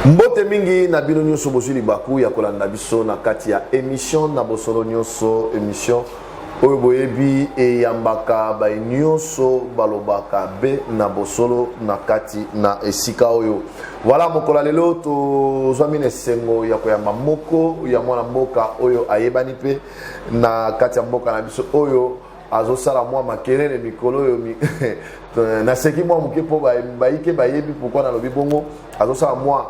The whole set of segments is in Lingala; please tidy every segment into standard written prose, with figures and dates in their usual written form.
Mbote mingi na bino nyonso bozuli baku ya kolanda biso na kati ya émission na bosolo nyonso émission oyo boyebi e yambaka ba nyonso balobaka be na bosolo na kati na esika oyo. Voilà mokola lelo to zwamine sengo ya koyamba moko ya mwana mboka oyo ayebani pe na kati ya mboka na biso oyo azosala mwa makelele mikolo oyo na seki mwa muke po baike bayebi pourquoi na lobi bongo azosala mwa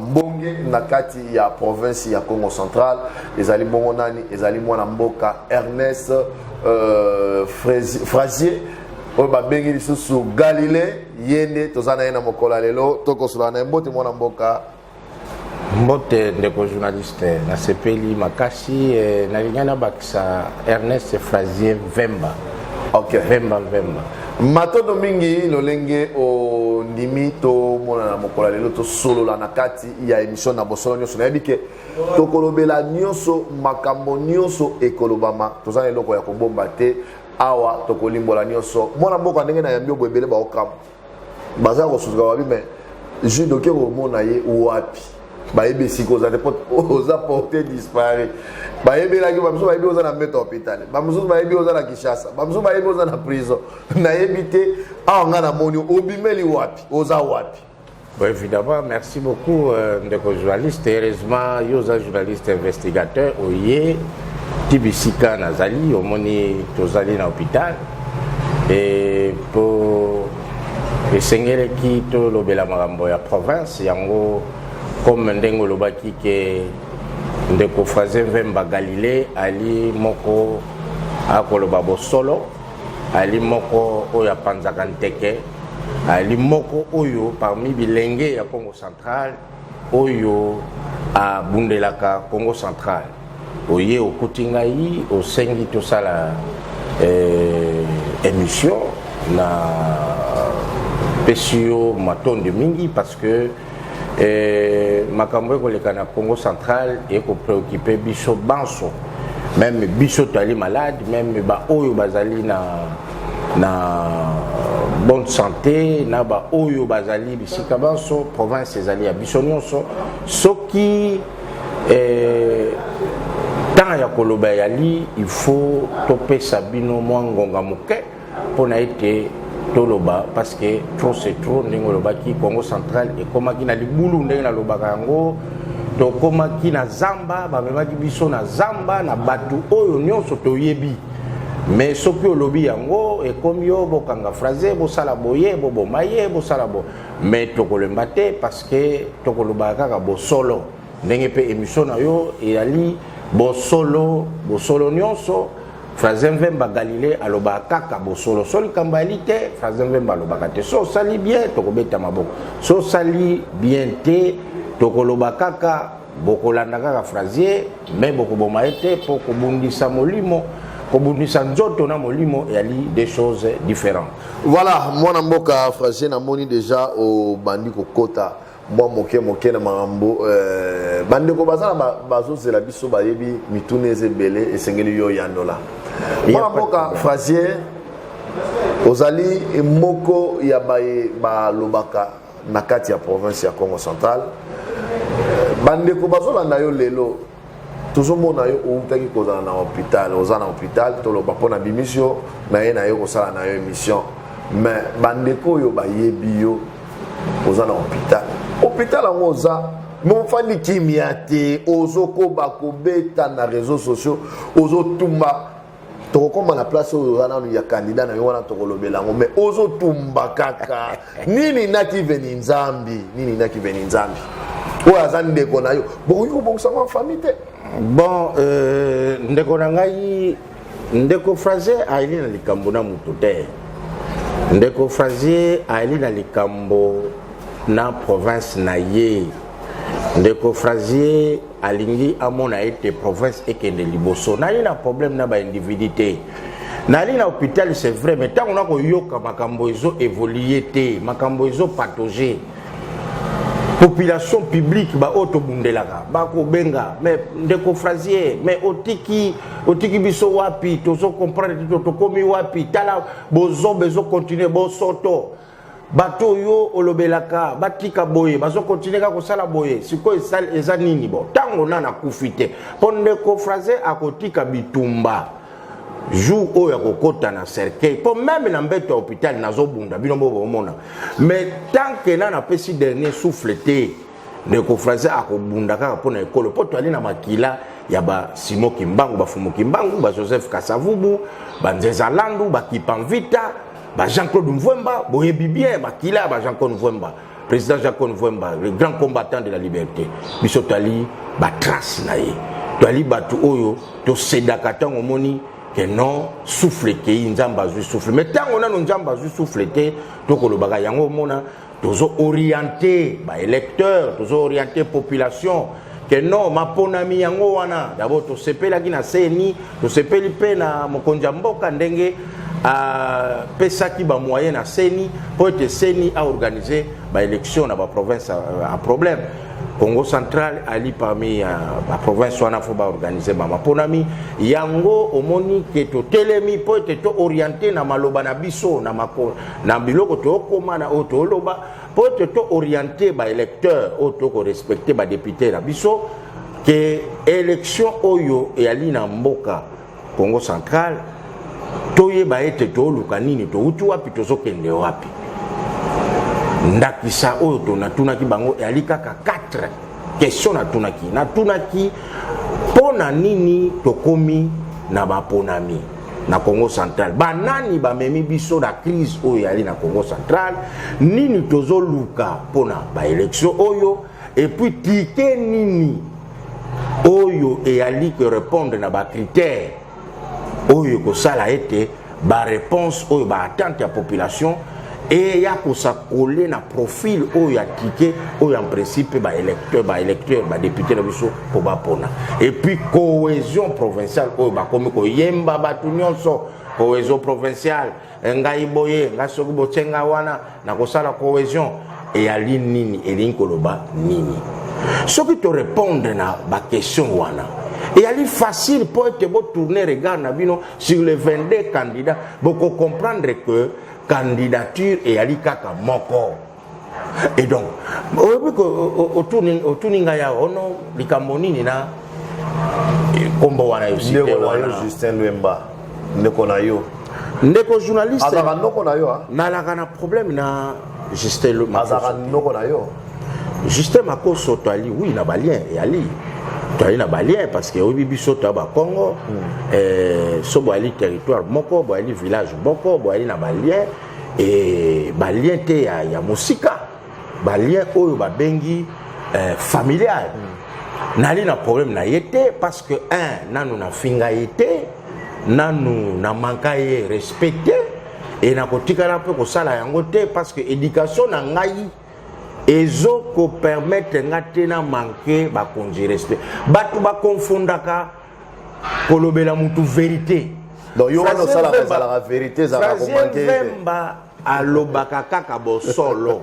mbonge na kati ya province ya Congo Central ezali bongo nani ezali mwana mboka Ernest Frazier oyo babengi lisusu Galilée yende tozana ye na mokola lelo tokosola na mbote mwana mboka mbote ndeko journaliste na sepeli makasi na lingana bakisa Ernest Frazier Vemba. Okay. Vemba. Matondo mingi lolenge o ndimi to mona na mokola lelo to solo la na kati ya émission na bosolo nyonso na yebike to kolobela nyonso makambo nyonso ekolobama tozana eloko ya kobomba te awa to kolimbola nyonso mona mboka ndenge na yambio bwebele ba okam baza ko suzuka wabi mais je doke ko mona ye wapi bayebi siko za te pot oza porter disparu bayebi la ki bamso bayebi oza na meta hôpital bamso bayebi oza na Kinshasa bamso bayebi oza na prison na yebite anga na moni obimeli wapi oza wapi. Bon, évidemment, merci beaucoup ndeko journaliste. Heureusement, yoza journaliste investigateur oye tibisika nazali omoni tozali na hôpital et pour esengele ki to lobela makambo ya province yango comme ndengo lobaki ke ndeko Frazier Vemba Galilée ali moko akoloba bosolo ali moko oyo apanzaka nteke ali moko oyo parmi bilenge ya Congo Central oyo abundelaka Congo Central oye okuti ngai osengi tosala émission na pesio matonde mingi parce que makambo ekoleka na Congo Central eko préoccupé biso banso même biso tali malade même ba oyo bazali na bonne santé na ba oyo bazali bisika banso province ezali ya biso nyonso soki tant ya koloba yali il faut topesa bino mwa ngonga moke pona ete toloba parce que trop c'est trop ndenge lobaki Congo Central et komaki na libulu ndenge na lobaka yango to komaki na zamba bamemaki biso na zamba na batu oyo nyonso toyebi mais soki olobi yango ekomi yo bokanga Frazier bosala boye boboma ye bosala bo mais tokolemba te parce que tokolobaka kaka bosolo ndenge pe émission na yo eyali bosolo nyonso. Frazier Vemba Galilée aloba kaka bosolo soli kambali te Frazier Vemba aloba te so sali bien tokobeta maboko so sali bien te tokoloba kaka bokolanda kaka Frazier mais bokoboma ete po kobundisa molimo kobundisa nzoto na molimo yali des choses différentes. Voilà mwana mboka Frazier na moni déjà au bandi kokota mwa moke na mambo bandeko bazala bazozela biso bayebi mitune ezebele esengeli yo yandola mwana mboka Frazier ozali moko ya balobaka na kati ya province ya Congo Central bandeko bazolanda yo lelo tozomona yo outaki kozala na hôpital oza na hôpital toloba mpona bimisio na ye na yo kosala na yo émission mais bandeko oyo bayebi yo oza na hôpital yango oza mofandi kimia te ozokoba kobeta na réseaux sociaux ozotumba tokokoma na place oyo oza nanu ya candidat na yo wana tokolobela yango mais ozotumba kaka nini naki veni nzambi oyo aza ndeko na yo bokoki kobongisa mwa famille te. Bon ndeko na ngai ndeko Frazier ayeli na likambo na mutu te ndeko Frazier ayeli na likambo na province na ye ndeko Frazier alingi amona ete province ekende liboso nali na problème na ba individualité nali na hôpital c'est vrai mais tant on a ko yoka makambo ezo évoluer te makambo ezo patauger population publique ba auto bundelaka ba ko benga mais ndeko Frazier mais otiki biso wapi tozo comprendre to komi wapi tala bozo bezo continuer bo soto bato yo olobelaka batika boye bazo continuer ka kosala boye siko eza nini bo tango nana kufite ponde ko phrase akotika bitumba jour oyo akokota na cercueil po même na mbeto ya hôpital nazobunda bino bomona mais tant que nana pesi dernier souffle te de ko phrase akobunda kaka pona ekolo po to ali na makila ya ba Simo Kimbangu ba Fumu Kimbangu ba Joseph Kasavubu ba Nzeza Landu ba Kipanvita ba Jean-Claude Mvwemba boyebi bien ba kila ba Jean-Claude Mvwemba président Jean-Claude Mvwemba le grand combattant de la liberté biso tali ba trace na ye tali batu oyo to sedaka tango moni que non souffle ke nzamba zu souffle mais tango na nzamba zu souffle te to ko lo baga yango mona tozo orienter ba électeurs tozo orienter population que non maponami yango wana d'abord to sepela kina seni to sepeli pe na mokonja mboka ndenge pesaki ba moyen na seni pour être seni a organiser ba élection na ba province a problème Congo central ali parmi la province wana faut ba organiser ba maponami yango omoni ke to telemi pour être to orienter na maloba na biso na mako na biloko to koma na oto loba pour être to orienter ba électeur oto ko respecter ba député na biso que élection oyo e ali na mboka Congo central toyeba ete to luka nini to utu wapi to zokende wapi ndakisa oyo to natunaki bango e ali kaka 4 question natunaki pona nini tokomi na baponami na Congo central banani bamemi biso na crise oyo ali na Congo central nini tozoluka pona ba élection oyo et puis tike nini oyo e ali que répondre na ba critères oyo ko sala ete ba réponse oyo ba attente ya population et ya ko sa coller na profil oyo ya tike oyo en principe ba électeur ba député na biso po ba pona et puis cohésion provinciale oyo ba komi ko yemba batu nyonso cohésion provinciale ngai boye ngasoki botsenga wana na ko sala cohésion et ali nini elin koloba nini soki to répondre na ba question wana et ali facile pour être beau tourner regard na bino sur les 22 candidats beaucoup comprendre que candidature et ali kaka moko et donc otuninga ya ono likambo nini na kombo wana yo cité wana Justin Lwemba ndeko na yo ndeko journaliste azaka ndoko na yo na la kana problème na Justin Lwemba azaka ndoko na yo Justin Makoso to ali oui na balien et ali to ali na balien parce que obi biso to ba Congo so bo ali territoire moko bo ali village moko bo ali na balien et balien te ya musika balien oyo ba bengi familial nali na problème na yete parce que nanu na finga yete nanu na manka ye respecté et na kotikala pe ko sala yango te parce que éducation na ngai ezo ko permettre ngate na manquer ba konji respect batu ba confondaka kolobela mutu vérité donc yo wana sala la vérité za ba commenter Vemba alobaka kaka bo solo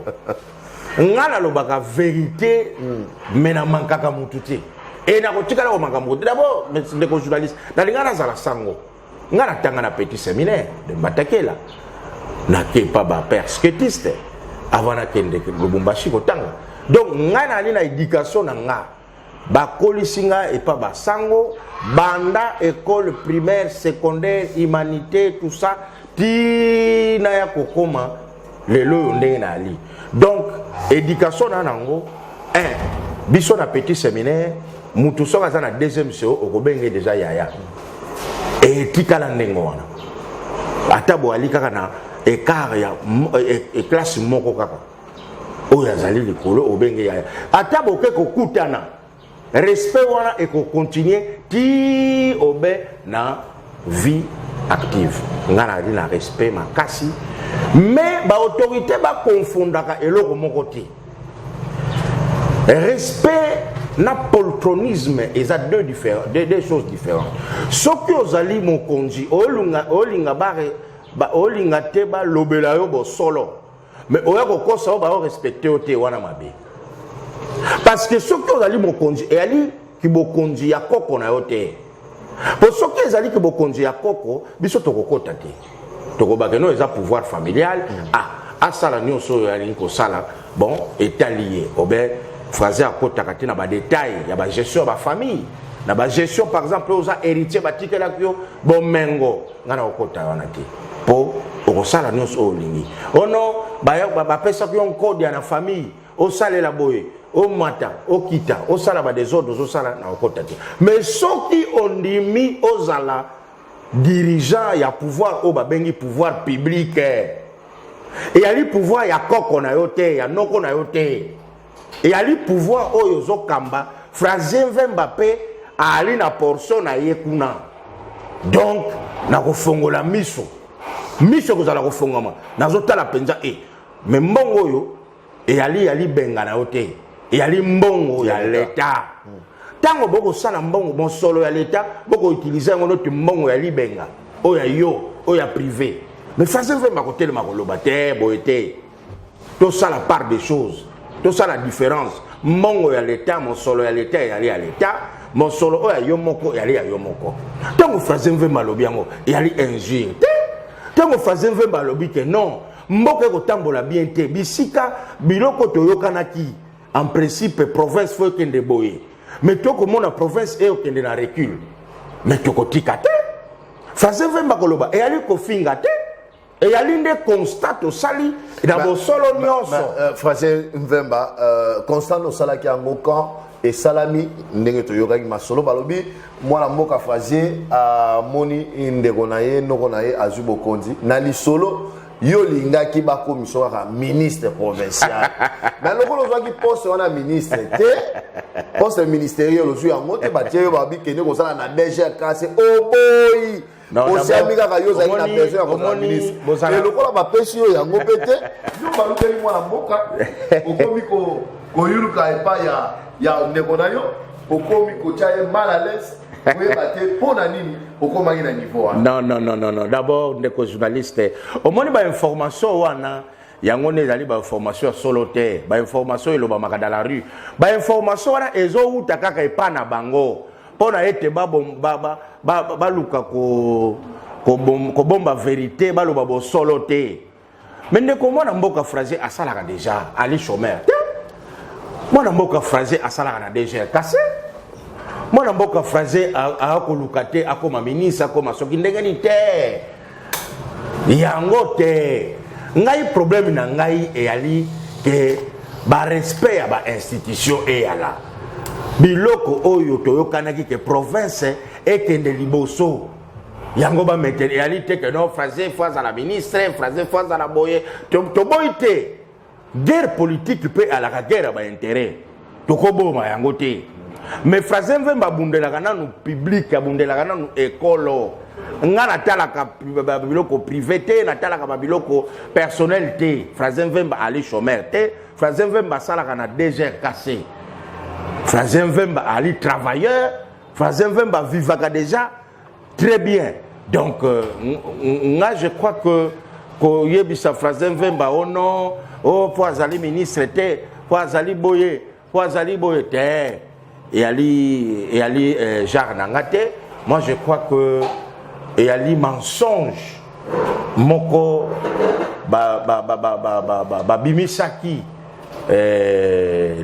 ngala lobaka vérité mais na mankaka mutu te et na kotikala ko manka mutu d'abord mais ko journaliste na ngala za la sango ngala tanga na petit séminaire de Batakela na kepa ba persketiste avant na kende Lubumbashi kotanga donc ngana ali na éducation na nga ba kolisinga et pas ba sango banda école primaire secondaire humanité tout ça ti na ya kokoma lelo ndenge na ali donc éducation na nango biso na petit séminaire mutu soka za na deuxième CO okobenge déjà yaya et tikala ndenge wana atabo ali kaka na écart ya classe moko kaka oyo azali likolo obenge ya atabo ke kokutana respect wana et ko continuer ti obe na vie active ngana ali na respect makasi mais ba autorité ba confondaka eloko moko te respect na poltronisme eza deux choses différentes soki ozali mokonzi olinga bare ba olinga te ba lobela yo bo solo mais oya ko kosa ba respecter o te wana mabe parce que soki ozali mokonzi e ali ki bokonzi ya koko na yo te po soki ezali ki bokonzi ya koko biso tokokota te tokobaka no eza pouvoir familial asala nyonso ya linko sala bon état lié obe phrase à kota katina ba détail ya ba gestion ba famille na ba gestion par exemple aux héritiers batikela kyo bon mengo ngana okota wana te po okosala nyonso olingi ono ba pesa kyo code ya na famille o sale la boye o mata o kita o sala ba désordre o sala na okota te mais soki ondimi ozala dirigeant ya pouvoir o ba bengi pouvoir public et yali pouvoir ya koko na yo te ya noko na yo te et yali pouvoir oyo zokamba phrase Mbappé ali na portion na ye kuna donc na kofongola miso kozala kofongama nazotala penza mais mbongo oyo et yali benga na yo te et yali mbongo ya l'état tango boko sala mbongo bon solo ya l'état boko utiliser ngono te mbongo ya libenga oya yo oya privé mais façon fait ma côté le makoloba te boete tout ça la part des choses tout ça la différence mbongo ya l'état mon solo ya l'état yali ya l'état mon solo oya yo moko yali ya yo moko tango façon fait malobi yango yali injure te tango façon fait malobi que non mboka ko tambola bien te bisika biloko toyokanaki en principe province faut kende boye mais to comme la province est kende na recul mais to kotika te façon fait makoloba et yali ko finga te et yali nde constate au sali na bo solo nyonso Français Mvemba constant au sala ki angokan et salami ndenge to yokaki masolo balobi mwana mboka Français a moni ndeko na ye noko na ye azubo konzi na lisolo yo lingaki ba commission ka ministre provincial mais lokolo zwa ki poste wana ministre te poste ministériel ozu yango te ba tie yo ba bi kene ko sala na DG kasi oboyi aussi amiga ka yo za ina personne ko na ministre et lokola ba pesi yo yango pete yo ba lukeli mwana mboka okomi ko yuluka epa ya ndeko na yo okomi ko chaye mal à l'aise. Non. D'abord, les journalistes, au moins, il y a une information, il y a une information solo, il y a une information dans la rue, il y a une information, il y a une bango pour être baluka ko bomba vérité, baluba solo. Mais comment on a beaucoup phrasé à ça déjà, Ali chômeur. Moi, on a beaucoup phrasé à ça déjà cassé. Moi, je suis phrasé à Kolukate, à comme ministre, à comme soki ndengani te. Yango te. Ngai problème na ngai e ali que ba respect à ba institution e ala. Biloko oyo toyokanaki que province e kende liboso. Yango ba mettre e ali te que non phrasé fois à la ministre, phrasé fois à la boye. To boyite. Guerre politique peut à la guerre ba intérêt. To koboma yango te. Mais phrase Mvemba bundelaka nanu public bundelaka nanu école nga natalaka babiloko privé te natalaka babiloko personnel te phrase Mvemba ali chômeur te phrase Mvemba salaka na DG cassé phrase Mvemba ali travailleur phrase Mvemba vivaka déjà très bien donc nga je crois que yebisa phrase Mvemba oh non oh pour azali ministre te pour azali boye te et Ali Jar Nangate, moi je crois que et Ali mensonge moko bimisaki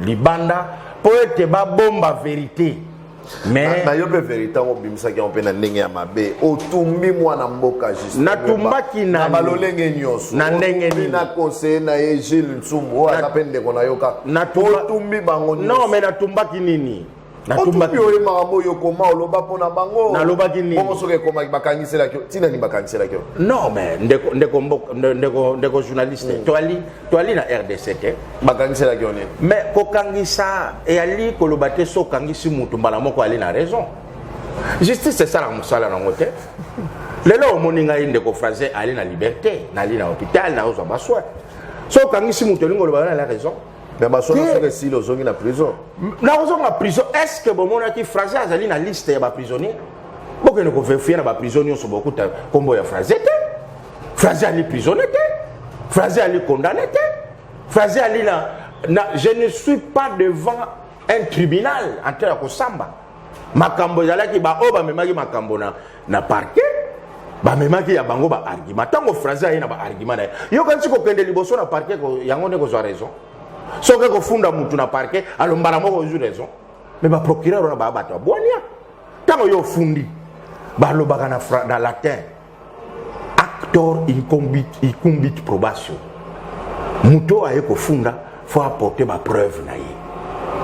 libanda pour être ba bomba vérité mais na yo be vérité on bimisaki on pe na ndenge ya mabe otumbi mwana mboka juste natumbaki na balolenge nyoso na ndenge ni na conseil na Gilles Nsumbu wa kapende kona yoka otumbi bango non mais natumbaki nini natumbaki yo makambo yo koma oloba pona bango nalobaki nini bongo soke koma bakangisela kyo tina ni bakangisela kyo non mais ndeko journaliste toali na RDC te bakangisela kyo ne mais kokangisa et ali kolobate so kangisi mutu mbala moko ali na raison justice c'est ça la musala na ngote lelo moninga ndeko français ali na liberté na ali na hôpital na ozo baswa so kangisi mutu lingo loba na raison. Mais ma soeur est si los en prison. Na prison. Est-ce que bon mon qui Français azali na liste ya ba prisonnier? Beaucoup ne peuvent faire na ba prisonnier sur beaucoup de combo ya Français. Français ali prisonnier. Français ali condamné. Français ali je ne suis pas devant un tribunal en terre ko samba. Makambo zala ki ba oba memaki makambo na parquet. ba memaki ya bango ba argument tango français ayena ba argument na yo kanti ko kende liboso na parquet ko yango ne ko zo raison soka ko funda mutu na parquet alo mbara moko zo raison mais ba procureur na ba bato boania tango yo fundi ba lo baka na latin actor incumbit probation muto aye ko funda faut apporter ma preuve na ye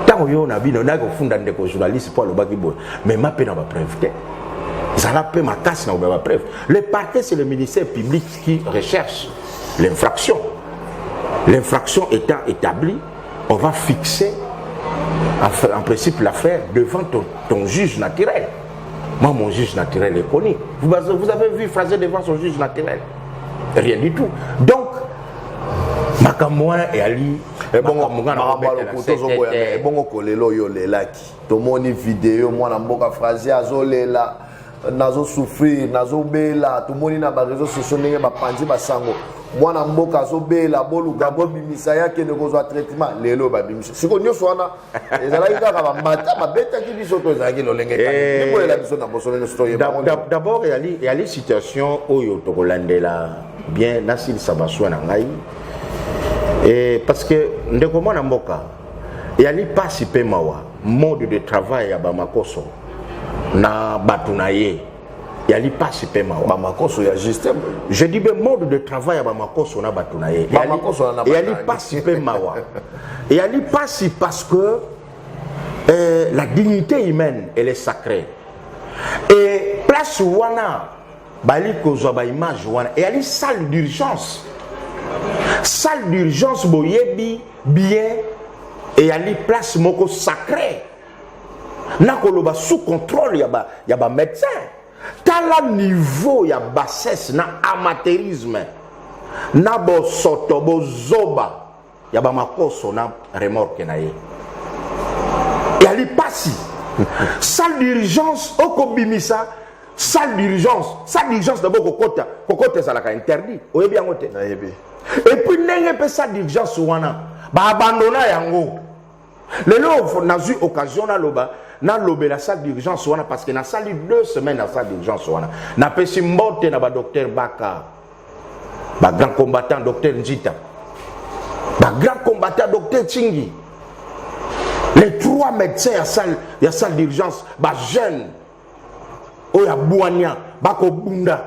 tango yo na bino na ko funda ndeko journaliste pour lo baki boy mais ma pe na ba preuve te ça n'a pas ma casse na ba preuve. Le parquet c'est le ministère public qui recherche l'infraction. L'infraction étant établie, on va fixer en principe l'affaire devant ton juge naturel. Moi mon juge naturel est connu. Vous avez vu phraser devant son juge naturel? Rien du tout. Donc makamwa et ali bon kolelo yo lelaki tomoni vidéo mwana mboka phrase azolela nazo souffrir nazo bela tomoni na ba réseaux sociaux ndenge bapanzi basango mwana mboka azobela boluka bobimisa yake ne kozwa traitement lelo babimisa siko nyoso wana ezalaki kaka bamata babetaki biso to ezalaki lolenge kani nibolela biso na bosolo nyoso toyeba d'abord yali situation oyo tokolandela bien nasilisa baswa na ngai et parce que ndeko mwana mboka yali pasi pe mawa mode de travail ya bamakoso na batunaye yali pasi pe mawa bamakoso ya juste je dis bien mode de travail ya bamakoso na batunaye yali pasi pe mawa yali pasi parce que la dignité humaine elle est sacrée et place wana bali kozwa ba image wana yali salle d'urgence boyebi bien et yali place moko sacré nakoloba sous contrôle ya ba médecin tala niveau ya bassesse na amateurisme na bo soto bo zoba ya ba makoso na remorque na ye yali pasi salle d'urgence okobimisa salle d'urgence d'abord kokota ezalaka interdit oyebi yango te nayebi et puis ndenge pe salle d'urgence wana ba abandona yango lelo nazu occasion na lobela salle d'urgence wana parce que na sali 2 semaines na salle d'urgence wana na pesi mbote na ba docteur Baka ba grand combattant docteur Njita ba grand combattant docteur Chingi les 3 médecins ya salle d'urgence ba jeune oya Bouania bako bunda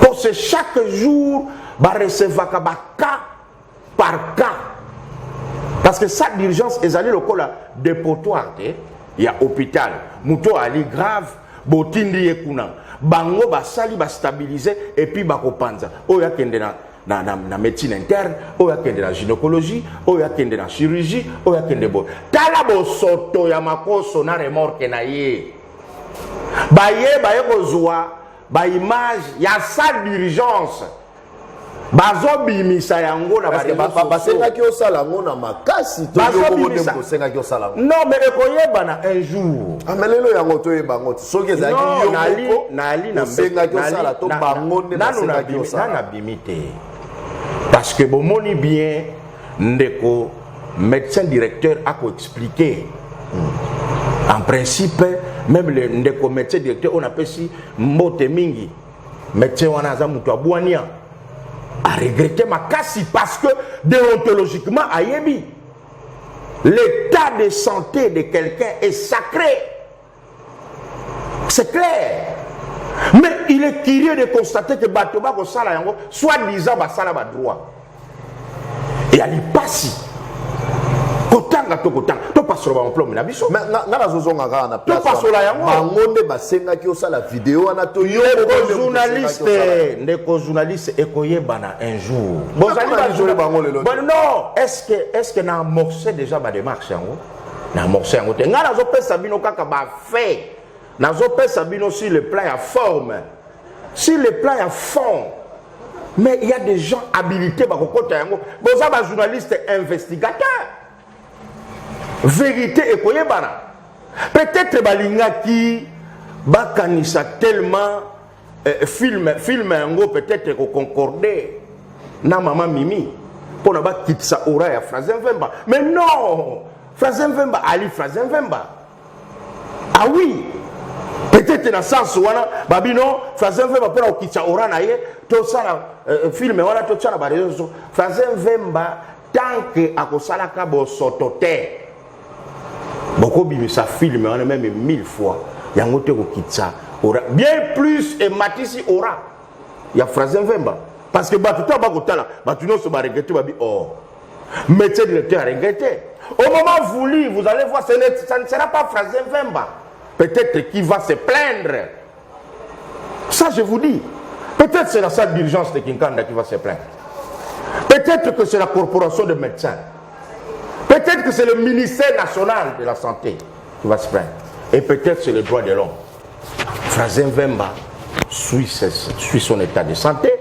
pour ce chaque jour ba recevoir ka cas par cas parce que salle d'urgence ezali lokola dépotoir te ya hôpital muto ali grave botindi yekuna bango basali ba stabiliser et puis bakopanza oya kende na médecine interne oya kende na gynécologie oya kende na chirurgie oya kende bo tala bo soto ya makoso na remorque na ye baye kozwa ba image ya salle d'urgence bazobimisa yango na basengaki osala ngo na makasi to yo senga ki osala ngo non mais ekoyeba na un jour amelelo yango to yeba ngo soki ezaki yo nali na senga ki osala to bango ne senga ki osala na bimite parce que bomoni bien ndeko médecin directeur a ko expliquer en principe même le ndeko médecin directeur on appelle si mbote mingi médecin wana za mutu abwania a regretté ma casse parce que déontologiquement ayebi l'état de santé de quelqu'un est sacré, c'est clair, mais il est curieux de constater que Batoba Kosala yango soi-disant basala ba droit et ali passi kotanga to passer ba emploi na biso mais na zozonga ka na place to passer la yango bangonde basenga ki osala vidéo ana to yo ndeko journaliste ekoyeba na un jour bozali ba jole bango lelo non est-ce que na amorcer déjà ba démarche yango na amorcer yango te ngala zo pesa bino kaka ba fait na zo pesa bino sur le plan à forme sur le plan à fond. Mais il y a des gens habilités ba kokota yango boza ba journaliste investigateur vérité et koyebana peut-être balingaki bakanisa tellement film yango peut-être ko concorder na mama Mimi pour na ba kitsa ora ya Frazen Vemba mais non Frazen Vemba ali Frazen Vemba ah oui peut-être na sens wana babino Frazen Vemba pour okitsa orana ye to sala film wana to tsala ba réseaux Frazen Vemba tant que akosalaka bo sotote boko bimisa film wana même 1000 fois yango te kokitsa ora bien plus et matisi ora ya Frazen Vemba parce que batuta bakotala batuno so ba regretter babi oh métier directeur a regretté au moment voulu vous allez voir ça ne sera pas Frazen Vemba peut-être qui va se plaindre. Ça, je vous dis. Peut-être c'est la salle d'urgence de Kinkanda qui va se plaindre. Peut-être que c'est la corporation de médecins. Peut-être que c'est le ministère national de la santé qui va se plaindre. Et peut-être c'est le droit de l'homme. Frazen Vemba suit son état de santé.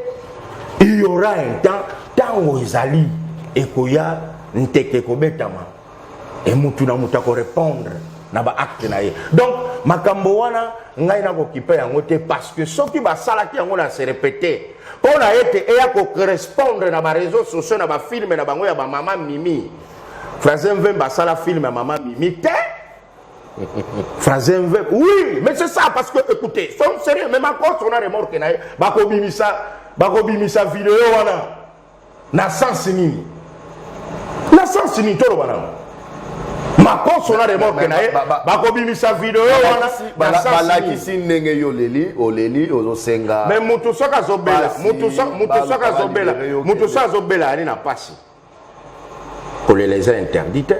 Il y aura un temps où ils allaient et qu'il y a un tekekobetama. Et Moutuna Moutako répondre. Donc, makambo wana ngai na kokipa yango te parce que ceux qui ba salaki yango na se répéter on a été et à correspondre na ba réseaux sociaux na ba film na bango ya ba maman Mimi Frazen Vemba sala film ya maman Mimi te Frazen Vemba oui mais c'est ça parce que écoutez sont sérieux même encore on a remorque na ba ko bimisa vidéo wana na sens ni toro wana ma consona remorque na bakobimisa video wana balakisi ndenge yo oleli ozosenga mais mutu soka zobela ani na pasi kolela eza interdite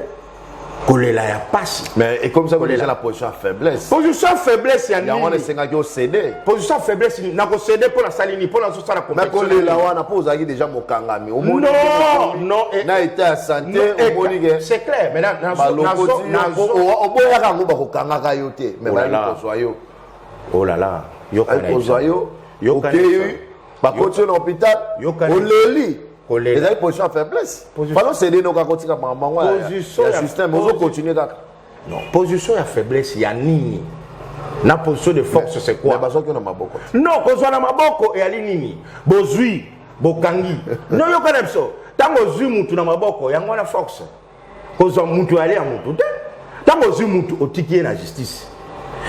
kolela ya pasi mais et comme ça vous déjà la position faiblesse ya nini on esenga yo céder position faiblesse na ko céder pour la salini pour la sosala compétition mais kolela wana poza ki déjà mokangami au monde non na état santé au monde c'est clair mais nazo oboya kango ba kokanga ka yo te mais ba kozwa yo oh là là yo kozwa yo ba continuer dans l'hôpital oleli les avez position faiblesse. Pas céder nos kakotika maman. Position ya système, on continuer kaka. Non, position ya faiblesse ya nini? Na position de force c'est quoi? Mais baso ki na maboko. Non, kozwa na maboko et ali nini? Bozui, bokangi. Non yo kana biso. Tango zui mutu na maboko yango na force. Kozwa mutu ali ya mutu te. Tango zui mutu otiki na justice.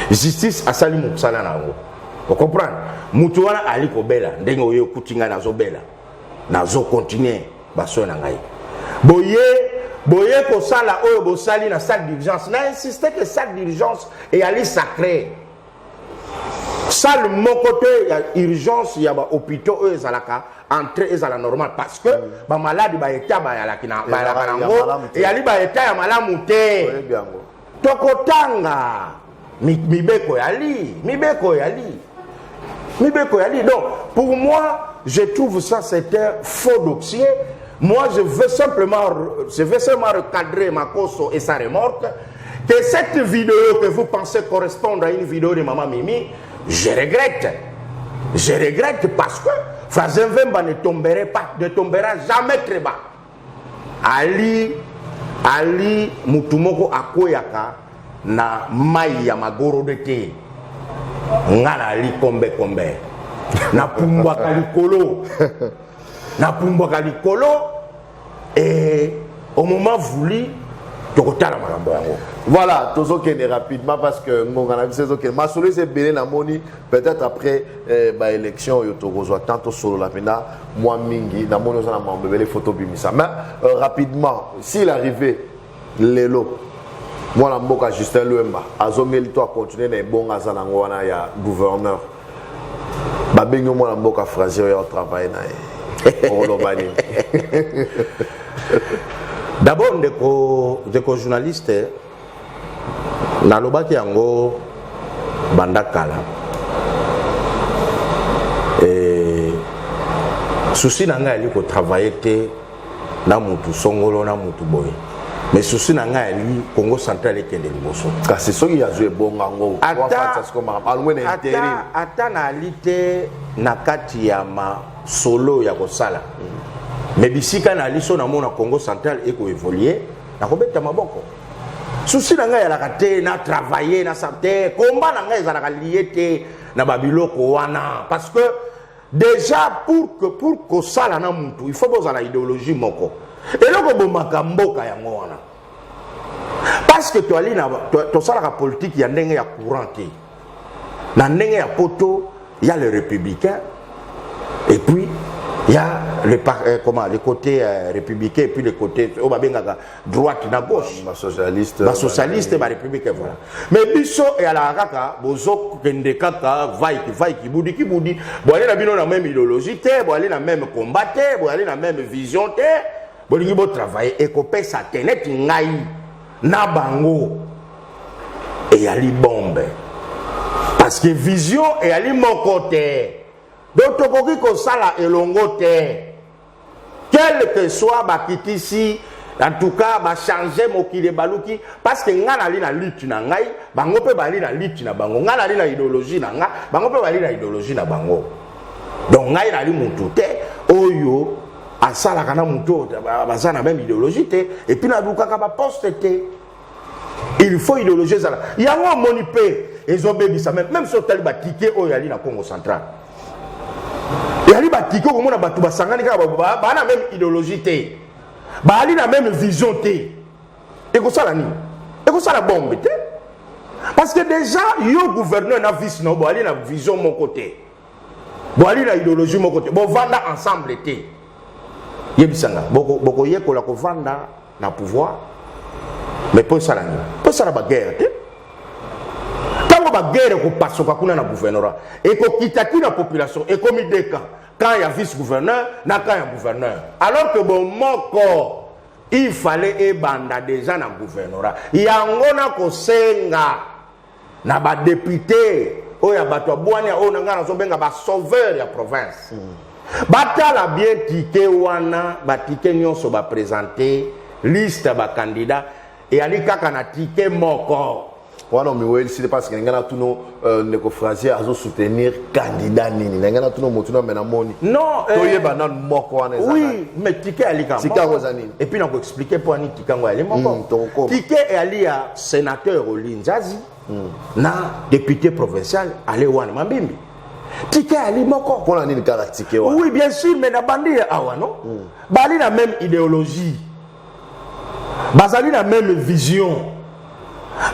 Justice asali mukisala na ngo. Vous comprenez? Mutu wana ali ko bela, ndenge oyo kutinga na zo bela. Nazo continuer baso na ngai boye ko sala oyo bo sali na salle d'urgence na insister que salle d'urgence et ali sacré salle mon côté ya urgence ya ba hôpitaux eux ezalaka entrée ezala normal parce que ba malade ba état ba yala kina ba yala kanango et ali ba état ya malamu te tokotanga mibeko yali donc pour moi je trouve ça c'est un faux dossier. Moi je veux simplement recadrer ma cause et sa remorque que cette vidéo que vous pensez correspondre à une vidéo de Maman Mimi, je regrette parce que Frazen Vemba ne tombera jamais très bas. Ali mutumoko akoyaka na mai ya magoro de te ngana ali kombe na pumbwa kalikolo et au moment voulu tokotala makambo yango voilà tozokende rapidement parce que ngongana bisezo ke masolo c'est belé na moni peut-être après ba élection yo tokozwa tanto solo la pena moi mingi na moni za na mambele photo bimisa mais rapidement s'il arrivait lelo moi la mboka Justin Luemba azongeli to continuer na bonga za nango wana ya gouverneur babengo moi la mboka Frazer ya travail na d'abord ndeko journaliste nalobaki yango bandakala souci na ngai ali ko travailler te na mutu songolo na mutu boye mais souci na ngai ali Congo central ekende liboso kasi soki ya jouer bongango ata na ali te na kati ya ma solo ya kosala mais bisika na liso na mona Congo central eko évoluer na kobeta maboko souci na ngai alaka te na travailler na santé combat na ngai ezalaka lié te na babiloko wana parce que déjà pour kosala na mutu il faut bozala idéologie moko eloko bomaka mboka yango wana parce que to ali na to sala ka politique ya ndenge ya courant te Dans ndenge ya poto, il y a les républicains et puis il y a le côté républicain et puis le côté droite na gauche. Socialiste. Socialiste et républicain, voilà. Mais biso et à la kaka, bozo kende kaka, vai ki boudi. Bon aller na bino na même idéologie té, bon aller na même combat té, bon aller na même vision té, bon lingi bo travailler et ko pesa tenet ngai na bango et ali bombe. Parce que vision et ali mon côté. Donc, tokoki ko sala elongo te. Quel que soit bakiti ici, en tout cas, ba changer mokile baluki parce que ngana li na lutte na ngai, bango pe bali na lutte na bango. Ngana li na idéologie na nga, bango pe bali na idéologie na bango. Donc ngai na li muntu te, oyo asala kana muntu baza na même idéologie te et puis na lukaka ba poste te. Il faut idéologie ça. Yango moni pe ezobebisa même sur tel ba ticket oyo ali na Congo central. Et ali batiko komona batu basangani ka ba na même idéologie té. Ba ali na même vision té. Et ko sala ni. Et ko sala bombe té. Parce que déjà yo gouverneur na vice no bo ali na vision mon côté. Bo ali na idéologie mon côté. Bo vanda ensemble té. Yebisanga boko yekola ko vanda na pouvoir. Mais pour sala ni. Pour sala ba guerre té. Ba guerre ko pasoka kuna na gouvernorat et ko kitaki na population et comme deka quand il y a vice-gouverneur na quand il y a gouverneur alors que bon moko il fallait ebanda déjà na gouvernorat yango na ko senga na ba député oya bato bwani o na ngana so benga ba sauveur ya province batala bien tike wana ba tike nyonso ba présenter liste ba candidat et ali kaka na tike moko. Voilà, mais c'est parce que nous avons nos phrases à soutenir candidat nini. Nous avons tous nos mots menamoni. Non, oui, mais ticket ali kama. Et puis on va expliquer pour ani ticket ali moko. Ticket ali à sénateur Olinzazi, na député provincial ali wana mambimbi. Ticket ali moko. Pour la nini ticket wana. Oui, bien sûr, mais na bandi awa non. Bali la même idéologie. Bazali la même vision.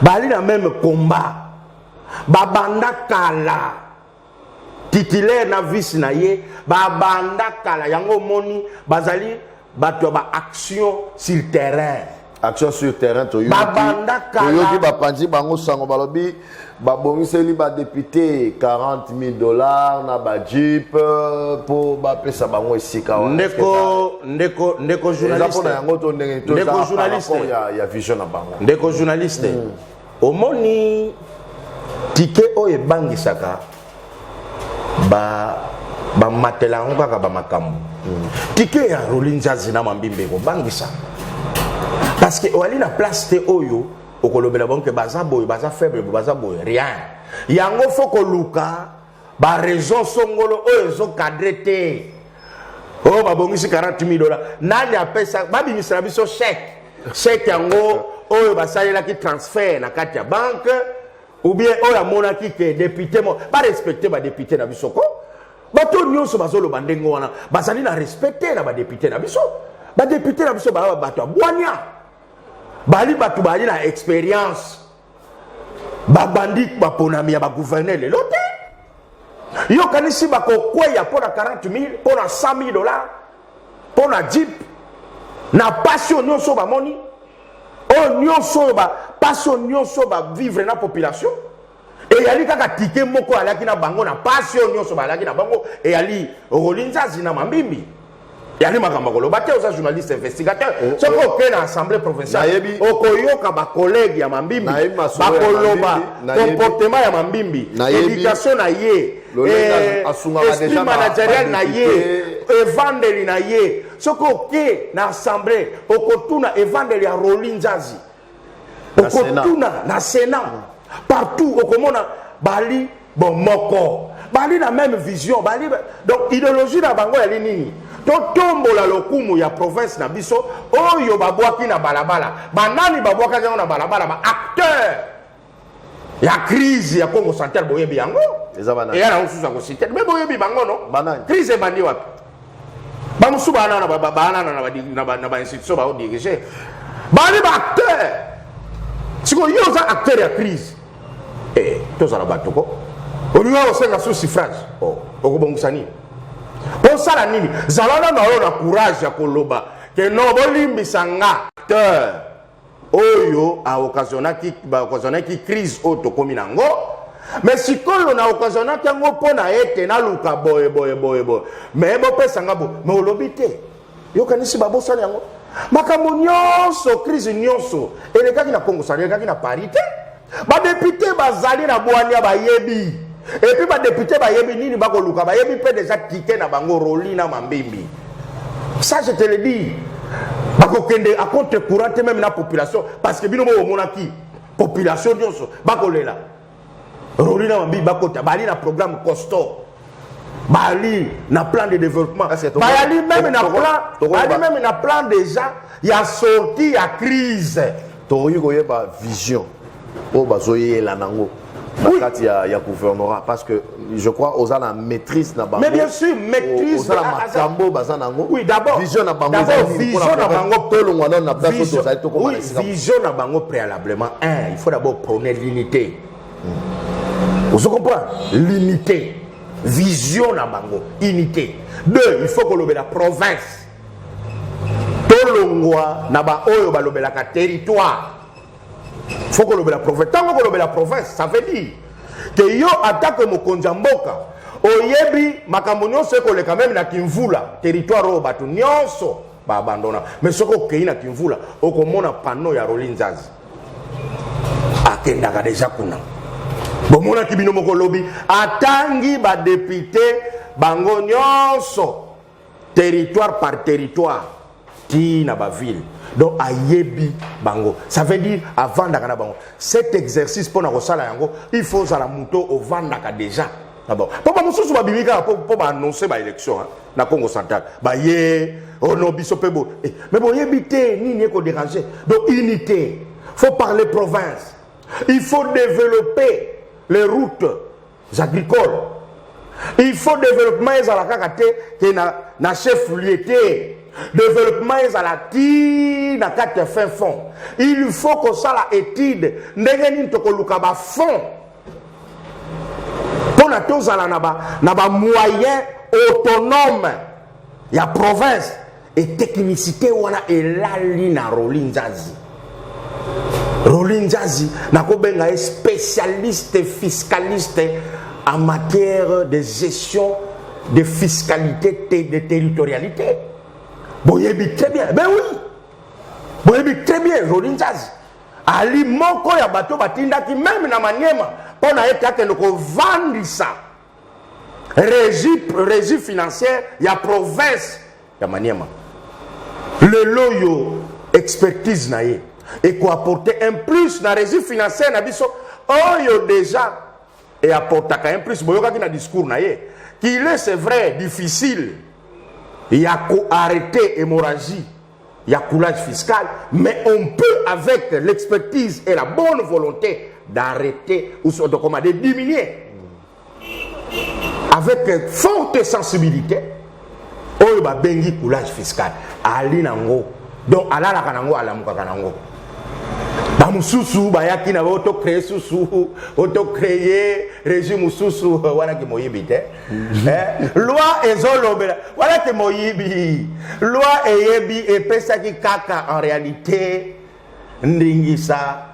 Bali na même combat. Babanda kala. Titulaire na vice na ye. Babanda kala. Yango moni. Bazali. Bato ba action sur terrain. Action sur terrain. Babanda kala. Toyoki bapanzi bango sango balobi. Babongiseli ba député $40,000 na ba jeep pour ba pesa bango esika wa. Ndeko journaliste. Ndeko journaliste. Ya vision na bango. Ndeko journaliste. Omoni ticket o e bangisaka ba matela ngo kaka ba makambo. Ticket ya Rolinzazi na mambimbe ko bangisa. Parce que oli na place te oyo okolobela bonke baza boy baza faible baza boy rien yango foko luka ba raison songolo oyo zo cadrer te o babongisi $40,000 nani apesa babimisa biso chèque yango oyo basalela ki transfert na kati ya banque ou bien oyo amonaki ke député mo ba respecter ba député na biso ko bato nyonso bazolo bandengo wana bazali na respecter na ba député na biso ba député na biso ba bato abwanya bali batu bali na expérience babandi baponami ya ba gouverneur le lote yo kanisi bako kweya pona $40,000 pona $100,000 pona jeep na passion nyonso ba moni o nyonso ba passion nyonso ba vivre na population et yali kaka ticket moko alaki na bango na passion nyonso ba alaki na bango et yali Rolinzazi na mambimbi. Yali makambo koloba te oza journaliste investigateur soko ke na assemblée provinciale okoyoka ba collègue ya mambimbi bakoloba comportement ya mambimbi éducation na ye esprit managérial na ye evangeli na ye soko ke na assemblée okotuna evangeli ya Rolinzazi okotuna na Sénat partout okomona bali bomoko bali na même vision bali donc idéologie na bango ya nini totombola lokumu ya province na biso oyo babwaki na balabala banani babwaka yango na balabala ba acteur ya crise ya Congo central boyebi yango et ya na usuza ko citer mais boyebi bango no crise ebandi wapi ba musuba na ba institution ba diriger bali ba acteur siko yo za acteur ya crise tozala batoko olinga osenga sous suffrage okobongisa nini posala nini zalana na yo na courage ya koloba ke no bolimbisa nga acteur oyo a occasionnaki crise oyo tokomi nango mais sikoyo na occasionnaki yango mpo na ete naluka boye mais bopesa nga bo mais olobi te yokanisi babosani yango makambo nyonso crise nyonso elekaki na Congo Central elekaki na Paris te badepute bazali na bwania bayebi et puis badepute bayebi nini bakoluka bayebi mpe déjà tike na bango roli na mambimbi ça je te le dis bakokende à contre courant même na population parce que bino bomonaki population nyonso bakolela roli na mambimbi bakota bali na programme costaud bali na plan de développement bali même na plan déjà ya sorti ya crise toyi koyeba vision o bazoyela nango il y a gouvernorat parce que je crois aux la maîtrise na bango. Mais bien sûr maîtrise la makambo bazanango. Oui d'abord vision na bango. Vision na bango tolongwa na place to ça to comment. Oui vision na bango préalablement il faut d'abord prôner l'unité. Vous comprenez l'unité. Vision na bango unité. 2 il faut que la province tolongwa na ba oyo balobela ka territoire. Faut que la province, tant que la province, ça veut dire que yo attaque mokonzi mboka oyebi makambo nyonso ko le quand même na Kimvula territoire o batu nyonso ba abandona mais soko kei na Kimvula okomona panneau ya Rolinzazi akenda ka déjà kuna bomona kibino moko lobi atangi ba député bango nyonso territoire par territoire ti na ba ville. Donc ayebi bango ça veut dire avant d'akana bango cet exercice pour na kosala yango il faut ça la muto au vandaka déjà d'abord papa mususu ba bimika pour ba annoncer ba élection na Congo Central ba ye ono biso pebo mais bon yebité ni ko déranger donc unité faut parler province il faut développer les routes agricoles il faut développement ezala kakate ke na chef lieu développement est à la tire na quatre fin fond il faut que ça la étude ndenge ni to koluka ba fond pour na tozala na ba moyen autonome ya province et technicité wana elali na Rolinzazi na ko benga spécialiste fiscaliste en matière de gestion de fiscalité de territorialité. Boyebi très bien, ben oui. Boyebi très bien, Rolinzazi. Ali moko ya bato batinda ki même na Maniema, pona ete akende ko vendre ça. Régie financière ya province ya Maniema. Le loyo expertise na ye et ko apporter un plus na régie financière na biso oyo déjà et apporter un plus boyoka ki na discours na ye. Qu'il est c'est vrai difficile. Il y a arrêter hémorragie, il y a coulage fiscal, mais on peut avec l'expertise et la bonne volonté d'arrêter ou de diminuer. Avec forte sensibilité, on va bengi coulage fiscal. Ali nango, donc ala la kanango ala muka kanango. Bamususu bayaki na auto créer susu, auto créer régime susu wana ki moyibi te. Loi ezolobela wana ki moyibi. Loi eyebi epesa ki kaka en réalité ndingisa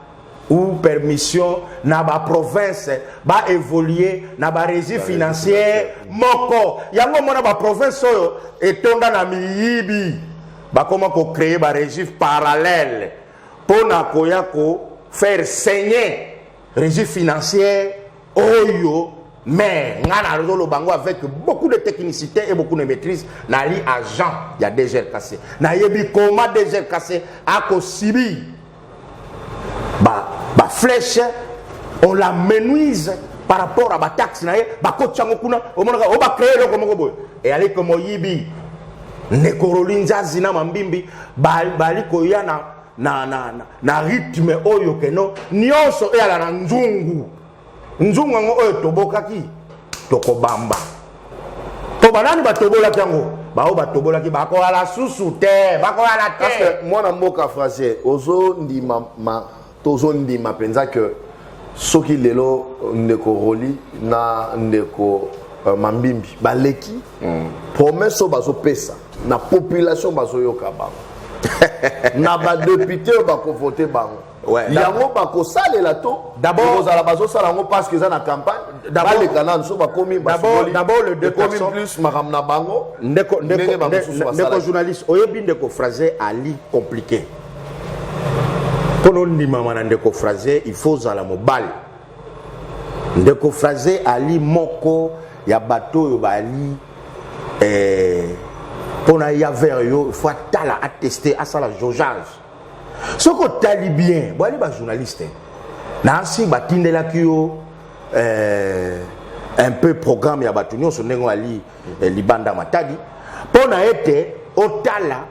ou permission na ba province ba évoluer na ba régie financière moko. Yango mona ba province oyo etonda na miyibi. Ba comment ko créer ba régie parallèle. Pour faire saigner régie financière oyo mais ngana rolo bango avec beaucoup de technicité et beaucoup de maîtrise nali agent il y a déjà cassé na yebi comment déjà cassé a ko sibi ba flèche on la menuise par rapport à ba taxe na ye ba ko tsango kuna o monaka o ba créer le comme boy et aller comme yibi ne ko Rolinzazi na mambimbi bali ko ya na rythme oyo keno nyonso e ala na nzungu ngo oyo tobokaki tokobamba to banani batobola kango bao batobola ki bako ala susu te bako ala te parce que moi na mboka français ozo ndima tozo ndima penza que soki lelo ndeko Roli na ndeko Mambimbi baleki promesse bazo pesa na population bazo yoka bango na ba député bako voter bango yango bako salela to d'abord za la bazo sala ngo parce que za na campagne d'abord les canaux so bakomi d'abord le décomi plus makamna bango ndeko journaliste oyebi ndeko phrase ali compliqué pono ndima mana ndeko phrase il faut za la mobile ndeko phrase ali moko ya bateau yo bali pona ya vers yo il faut tala attester à ça la jaugeage ce que tali bien bali ba journaliste na si batindela ki yo un peu programme ya batunyo so nengo ali libanda matadi pona ete otala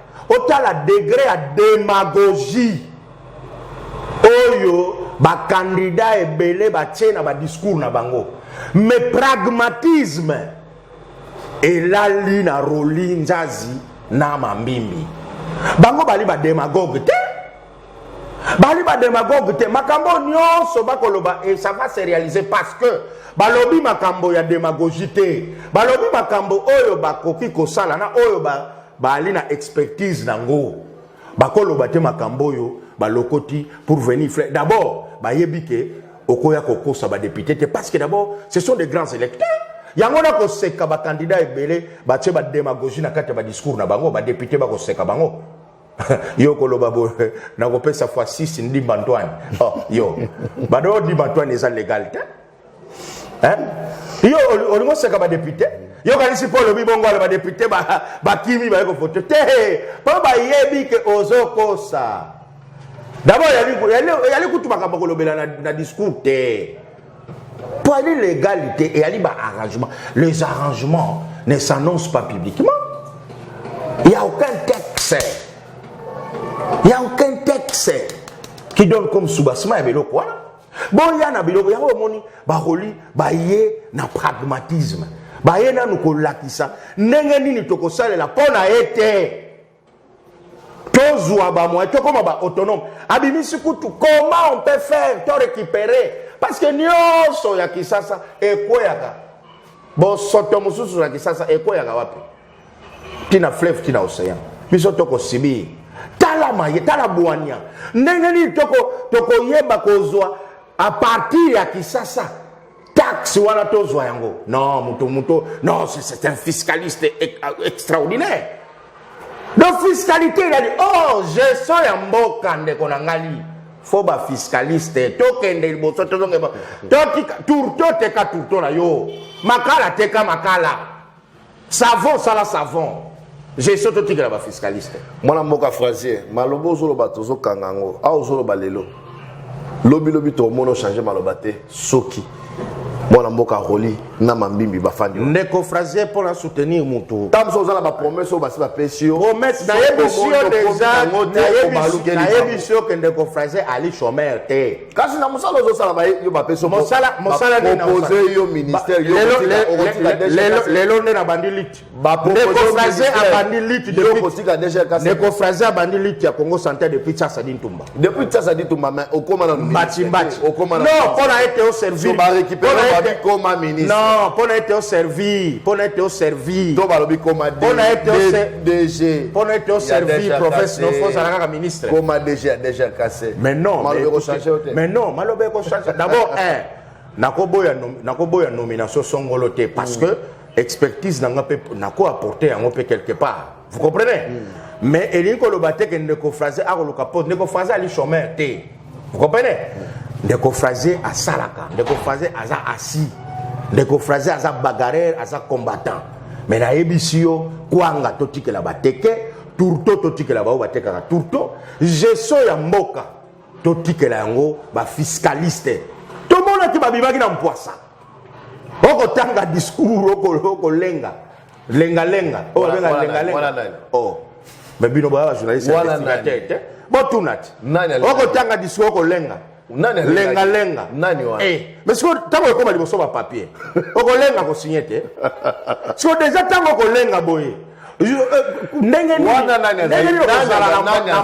degré à démagogie oyo ba candidat ebele ba tena ba discours na bango mais pragmatisme et la ligne à Roli Nzazi na Mambimbi bango bali ba démagogue te makambo nyonso bakoloba et ça va se réaliser parce que balobi makambo ya démagogie te balobi makambo oyo bakoki kosala na oyo bali na expertise nango bakoloba te makambo oyo balokoti pour venir faire d'abord bayebi ke okoya kokosa ba député te parce que d'abord ce sont des grands électeurs yango na koseka ba candidat ebele ba tse ba démagogie na kati ba discours na bango ba député ba koseka bango yo koloba bo na kopesa fois 6 Ndimba Antoine yo bado Ndimba Antoine eza légal te yo olingo seka ba député yo kanisi polo bibongo ba député ba kimi ba ko photo te pa ba yebi ke ozokosa d'abord yali kutuma ka kolobela na discours te pour aller l'égalité et aller ba arrangement les arrangements ne s'annoncent pas publiquement il y a aucun texte qui donne comme soubassement et biloko wana bon ya na biloko yango moni ba Roli ba ye na pragmatisme ba ye na nukolakisa ndenge nini tokosalela pona ete tozwa ba moi to comme ba autonome abimisi kutu comment on peut faire to récupérer parce que nyonso ya kisasa ekoyaka bo soto mususu ya kisasa ekoyaka wapi tina fleuve tina océan biso toko sibi tala maye tala bwania ndenge ni toko yeba kozwa à partir ya kisasa taxe wana tozwa yango non muto non c'est un fiscaliste extraordinaire donc fiscalité il a dit oh je suis ya mboka ndeko na ngali faut ba fiscaliste tokende liboso tozonge ba tourto teka tourto na yo makala teka makala savon sala savon j'ai surtout dit que la fiscaliste mwana mboka frazier malobo zolo batozo kangango a ozolo balelo lobi to mono changer maloba te soki mwana mboka Roli na Mambimbi bafandi ndeko frazier pour la soutenir mutu tamso zala ba promesse basi ba pesio promesse na émission déjà na émission que ndeko frazier ali chômeur te kasi na musala zo sala ba yo ba pesio musala ni na proposer yo ministère yo lelo na bandilit ndeko frazier a bandilit ndeko frazier a bandilit ya Congo Santé depuis Tsasadi Ntumba mais okoma na mbati okoma na non pour être au service ba récupérer comme ministre non pour être au service to balobi comme DG pour être au service professeur faut ça la ministre comme DG déjà cassé mais non malobe ko changer d'abord nakoboya nomination songolo te parce que expertise nako apporter en peu quelque part vous comprenez mais elinko lobate que ndeko fraser a ko capote ndeko fraser ali chômeur te vous comprenez ndeko fraser a salaka ndeko fraser aza assis ndeko fraser aza bagarreur aza combattant mais na ebisio kwanga totikela bateke tourto totikela ba batekaka tourto gesso ya mboka totikela yango ba fiscaliste to mona ki babibaki na mpwasa oko tanga discours oko lenga o lenga oh mais bino ba journaliste na tête botunat oko tanga discours oko lenga nani wa mais si tango ko mali boso ba papier oko lenga ko signer te si déjà tango ko lenga boye ndenge ni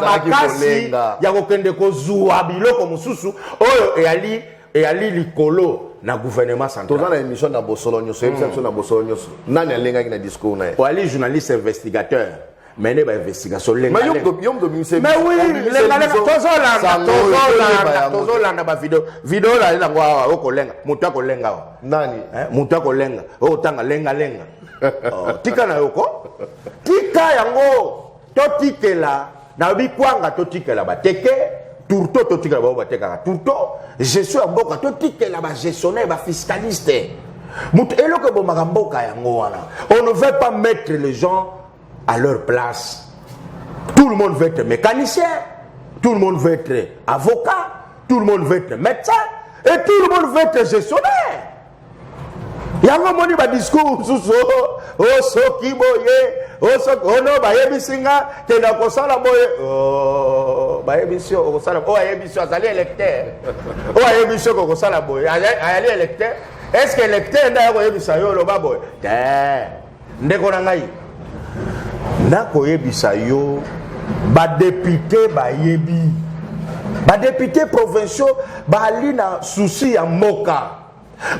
makasi ya kokende kozwa biloko mususu oyo eyali et ali likolo na gouvernement central. Dans l'émission na Bosolo Nyoso, émission na Bosolo Nyoso. Nani alenga ki na discours na. Ou ali journaliste investigateur. Mais ba investigation lenga. Mais yom do ministère. Mais oui, lenga tozolanda ba vidéo la ngwa okolenga, mutu akolenga. Nani? Mutu akolenga. O tanga lenga. Tika na yoko. Tika yango to tikela na bikwanga to tikela bateke. Tourto to tikela ba bateka. Tourto gestion ya mboka to tikela ba gestionnaire ba fiscaliste. Mutu eloko bo makamboka yango wana. On ne veut pas mettre les gens à leur place. Tout le monde veut être mécanicien, tout le monde veut être avocat, tout le monde veut être médecin et tout le monde veut être gestionnaire. Il y a un moment où discours soki boye, no bayebisinga tena kosala boye, bayebisio kosala ayebisio azali électeur. Ayebisio kosala boye, ayali électeur. Est-ce que électeur nda koyebisa yo loba boye? Ndeko na ngai. Nako yebisa yo ba député provinciaux bali na souci ya mboka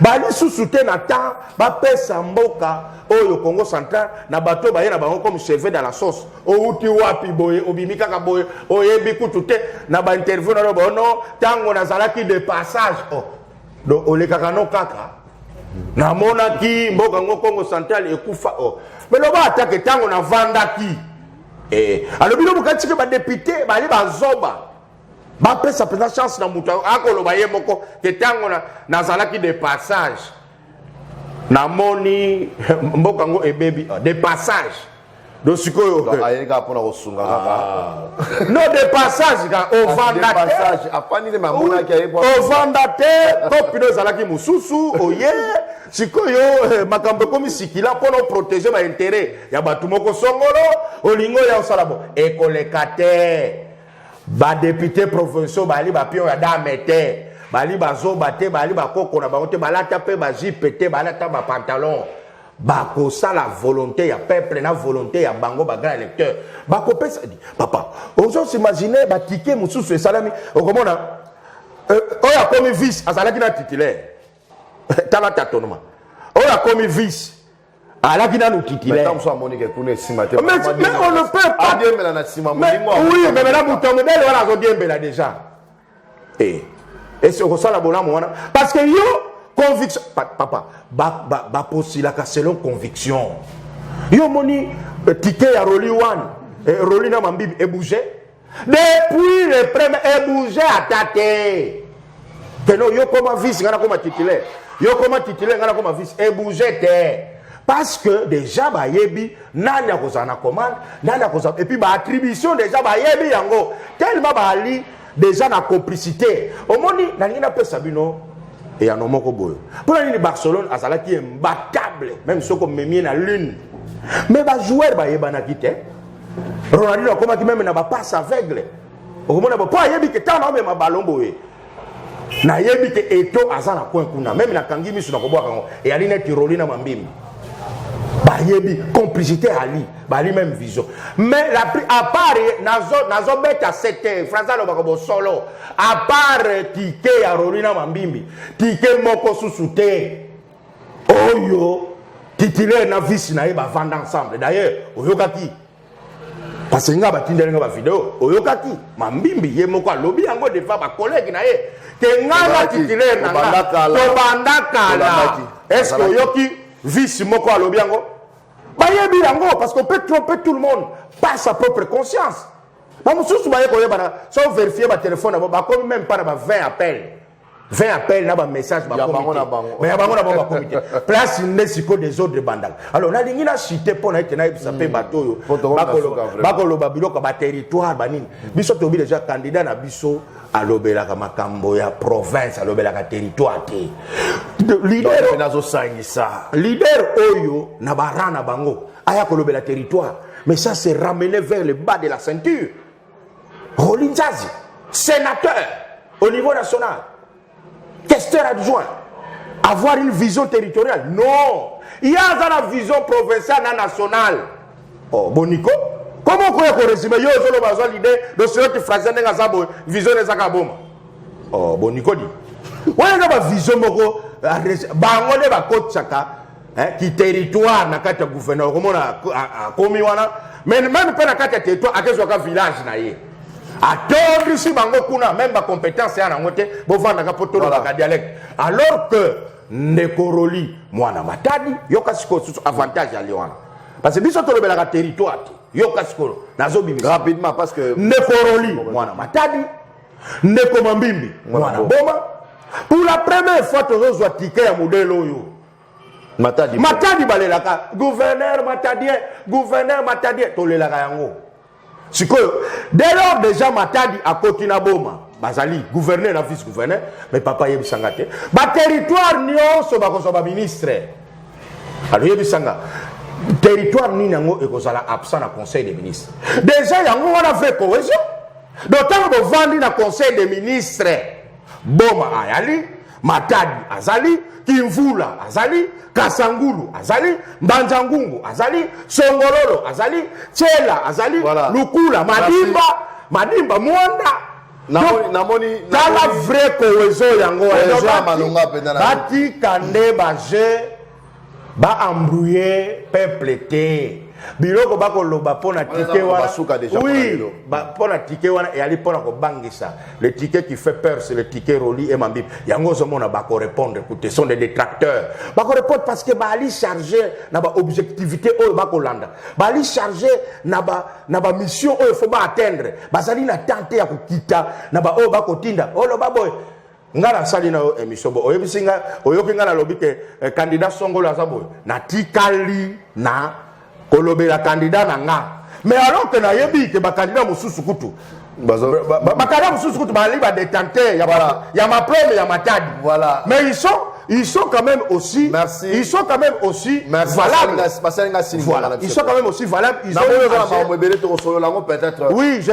bali susute na temps ba pesa mboka oyo Congo central na bato ba yena bango comme cheveux dans la sauce outi wapi boye obimika ka boye oyebi kutute na ba interview na bono tango na zalaki de passage do oleka no kaka na monaki mboka ngo Congo central ekufa mais le bas attaque tango na vandaki alors bino bukatike ba député bali bazoba ba pesa pesa chance na mutu akolo ba yemoko ke tango na zalaki de passage na moni mboka ngo ebebi de passage do sikoyo ayeka pona kosunga kaka no de passage ka au vanda passage apani de mamona ki ayepo au vanda te ko pino zalaki mususu oye sikoyo makambo komi sikila pona protéger ba intérêt ya batu moko songolo olingo ya osalabo ekolekate ba député provinciaux bali ba pio ya damete bali bazoba te bali bakoko na bango te balata pe ba jipete balata ba pantalon bako ça la volonté ya peuple na volonté ya bango ba grand électeur bako pesa dit papa on s'imaginer ba ticket mususu e salami okomona oya komi vice azalaki na titulaire tala tatonnement oya komi vice alaki na titulaire mais on ne peut pas oui mais là muto modèle wana zo diembela déjà et c'est au ça la bonamu wana parce que yo conviction papa ba posila ka selon conviction yo moni ticket ya Roli One Roli na mambibi e bouger depuis le premier e bouger attaqué que non yo comme vice ngana comme titulaire yo comme titulaire ngana comme vice e bouger te parce que déjà ba yebi nani akozana commande nani akozana et puis ba attribution déjà ba yebi yango tellement ba ali déjà na complicité au moni na ngina pesa bino et en moko boyo pour aller Barcelone azala qui est imbattable même ceux comme memie na lune mais ba joueur ba yebana kite Ronaldinho comme qui même na ba passe aveugle au mona ba pas yebi que tant na même ballon boye na yebi que eto azana coin kuna même na kangi misu na koboka ngo et ali net Rolina mambimi ba yebi complicité ali ba li même vision mais la à part nazo beta 7 François lo bako solo à part ticket ya Rolina Mambimbi ticket moko susute oyo titulaire na vice na ba vendre ensemble d'ailleurs oyokaki parce que nga batindela nga ba vidéo oyokaki Mambimbi ye moko alobi yango devant ba collègue na ye ke nga titulaire na nga to bandakala est-ce que oyoki vice moko alobi yango bayebi yango parce qu'on peut tromper tout le monde par sa propre conscience. Ba mususu baye ko yebana so vérifier ba téléphone ba comme même pas na ba 20 appels na ba message ba comité mais ya bango na ba comité place nesiko des autres bandal alors na lingi na cité pona ete na ebisa pe bato bakolo ba biloko ba territoire banini biso to bi déjà candidat na biso alobela ka makambo ya province alobela ka territoire te leader nazo sangisa leader oyo na barana bango aya kolobela territoire mais ça c'est ramené vers le bas de la ceinture. Rolinzazi sénateur au niveau national questeur adjoint avoir une vision territoriale non il y a une vision provinciale et nationale. Oh boniko comment on peut résumer yo solo bazwa l'idée de ce que français n'enga zabo vision des akaboma. Oh boniko dit wana na ba vision moko bango ne ba kotsaka qui territoire na kati ya gouverneur komona komi wana mais même pe na kati ya territoire akezwa ka village na ye atondi si bango kuna même ba compétence ya nango te bovanda ka potolo ba dialecte alors que Nekoroli mwana Matadi yoka siko avantage ya liwana parce que biso tolobela ka territoire yoka siko nazo bimisa rapidement parce que Nekoroli mwana Matadi Neko Mambimbi mwana Boma pour la première fois tozozwa ticket ya modèle oyo Matadi balelaka gouverneur Matadien tolelaka yango sikoyo dès lors déjà Matadi a kotina Boma bazali gouverneur na vice gouverneur mais papa yebisanga te ba territoire nyonso bakozwa ba ministre alors yebisanga territoire ni nango ekozala absent na conseil des ministres déjà yango wana fait cohésion d'autant que vandi na conseil des ministres Boma ayali Matadi azali Kimvula azali Kasangulu azali Mbanjangungu azali Songololo azali Chela azali Lukula Madimba Mwanda namoni la vraie cohésion yango bati kande ba embrouiller peuple te biloko bakoloba pona ticket wana oui pona ticket wana et ali pona ko bangisa le ticket qui fait peur c'est le ticket Roli et Mambimbi yango zomona bako répondre écoutez sont des détracteurs bako répondre parce que ba ali charger na ba objectivité oyo bako landa ba ali charger na ba mission oyo faut ba atteindre bazali na tenter ya kokita na ba oyo bako tinda olo baboy ngala sali na émission bo oyebisinga oyoki ngala lobi ke candidat Songolo azaboy na tikali na kolobela candidat na nga mais alors que na yebi ke ba candidat mususu kutu ba candidat mususu kutu ba liba détenteur ya ma prime ya Matadi voilà mais ils sont quand même aussi ils sont quand même aussi valables voilà ils sont quand même aussi valables ils ont peut-être oui je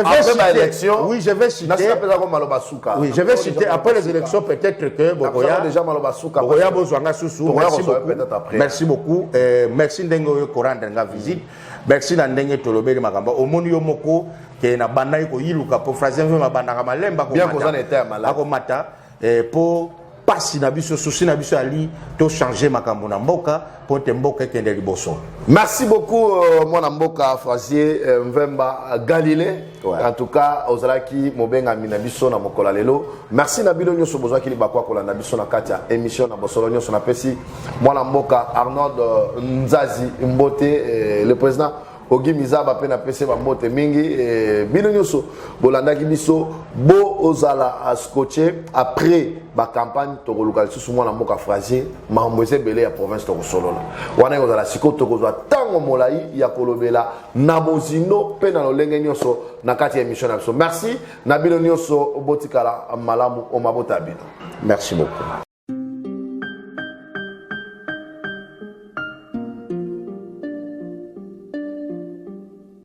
vais citer après les élections peut-être que Bokoya bozwanga susu merci beaucoup merci ndengo ko rendre nga visite merci na ndenge tolobeli makamba omoni yo moko ke na banda ko yiluka po phrase mve mabanda ka malemba ko bien ko zana était malade ko mata po pasi na biso souci na biso ali to changer makambo na mboka po te mboka kende liboso. Merci beaucoup mon mboka Frazier Mvemba Galilée en tout cas ozalaki mobenga mina biso na mokola lelo merci na bino nyoso bozwa ki libakwa ko landa biso na katia émission na bosolo nyoso na pesi mwana mboka Arnold Nzazi Mbote le président Ogi Mizaba pe na pese ba mbote mingi bino nyoso bolandaki biso bo ozala scotché après ba campagne to kolukal susu mwana mboka Frazier mamboze belé ya province to kosolola wana ozala sikoto kozwa tango molai ya kolobela na bozino pe na lolenge nyoso na kati ya émission na biso merci na bino nyoso botikala malamu o mabota bino merci beaucoup.